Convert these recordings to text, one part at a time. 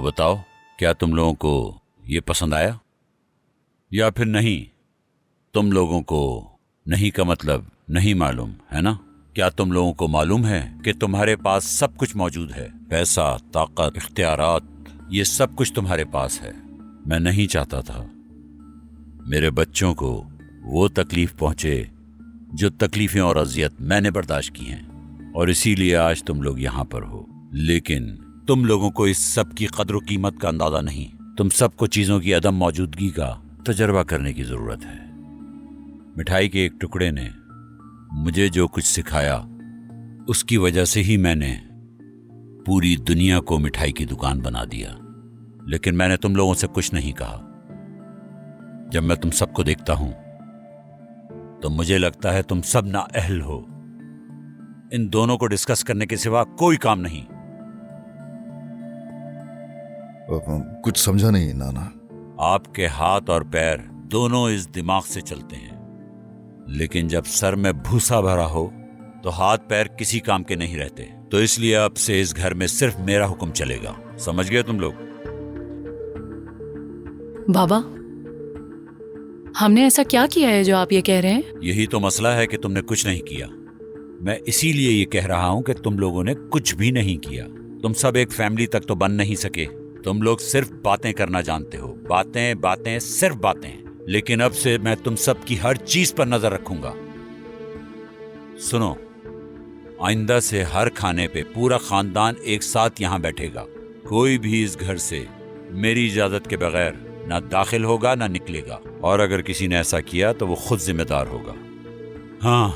बताओ, क्या तुम लोगों को ये पसंद आया या फिर नहीं? तुम लोगों को नहीं का मतलब नहीं मालूम है ना? क्या तुम लोगों को मालूम है कि तुम्हारे पास सब कुछ मौजूद है? पैसा, ताकत, इख्तियारात, ये सब कुछ तुम्हारे पास है। मैं नहीं चाहता था मेरे बच्चों को वो तकलीफ पहुंचे जो तकलीफें और अजियत मैंने बर्दाश्त की हैं, और इसीलिए आज तुम लोग यहाँ पर हो। लेकिन तुम लोगों को इस सब की कद्र कीमत का अंदाजा नहीं। तुम सबको चीजों की अदम मौजूदगी का तजर्बा करने की जरूरत है। मिठाई के एक टुकड़े ने मुझे जो कुछ सिखाया, उसकी वजह से ही मैंने पूरी दुनिया को मिठाई की दुकान बना दिया। लेकिन मैंने तुम लोगों से कुछ नहीं कहा। जब मैं तुम सबको देखता हूं तो मुझे लगता है तुम सब नाअहल हो। इन दोनों को डिस्कस करने के सिवा कोई काम नहीं। कुछ समझा नहीं नाना। आपके हाथ और पैर दोनों इस दिमाग से चलते हैं, लेकिन जब सर में भूसा भरा हो तो हाथ पैर किसी काम के नहीं रहते। तो इसलिए अब से इस घर में सिर्फ मेरा हुक्म चलेगा। समझ गए तुम लोग? बाबा, हमने ऐसा क्या किया है जो आप ये कह रहे हैं? यही तो मसला है कि तुमने कुछ नहीं किया। मैं इसीलिए ये कह रहा हूं कि तुम लोगों ने कुछ भी नहीं किया। तुम सब एक फैमिली तक तो बन नहीं सके। तुम लोग सिर्फ बातें करना जानते हो। बातें बातें, सिर्फ बातें। लेकिन अब से मैं तुम सब की हर चीज पर नजर रखूंगा। सुनो, आइंदा से हर खाने पे पूरा खानदान एक साथ यहां बैठेगा। कोई भी इस घर से मेरी इजाजत के बगैर ना दाखिल होगा ना निकलेगा, और अगर किसी ने ऐसा किया तो वो खुद जिम्मेदार होगा। हाँ,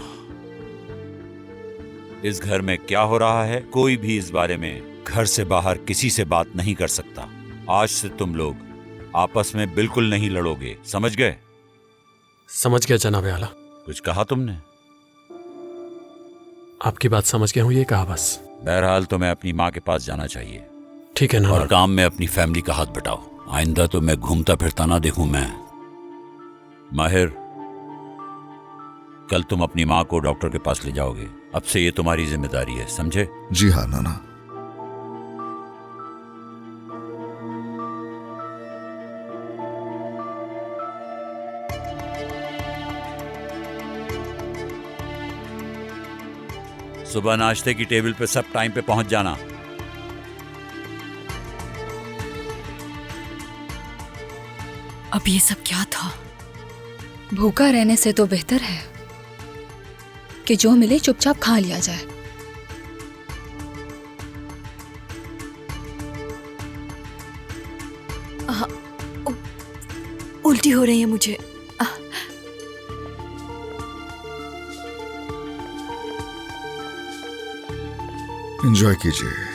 इस घर में क्या हो रहा है कोई भी इस बारे में घर से बाहर किसी से बात नहीं कर सकता। आज से तुम लोग आपस में बिल्कुल नहीं लड़ोगे। समझ गए? समझ गया जनाब आला। कुछ कहा तुमने? आपकी बात समझ गया हूं, ये कहा बस। बहरहाल तुम्हें अपनी माँ के पास जाना चाहिए। ठीक है ना? और काम में अपनी फैमिली का हाथ बटाओ। आइंदा तो मैं घूमता फिरता ना देखूं मैं। माहिर, कल तुम अपनी माँ को डॉक्टर के पास ले जाओगे। अब से ये तुम्हारी जिम्मेदारी है, समझे? जी हाँ नाना। सुबह नाश्ते की टेबल पे सब टाइम पे पहुंच जाना। अब ये सब क्या था? भूखा रहने से तो बेहतर है कि जो मिले चुपचाप खा लिया जाए। उल्टी हो रही है मुझे। एंजॉय कीजिए।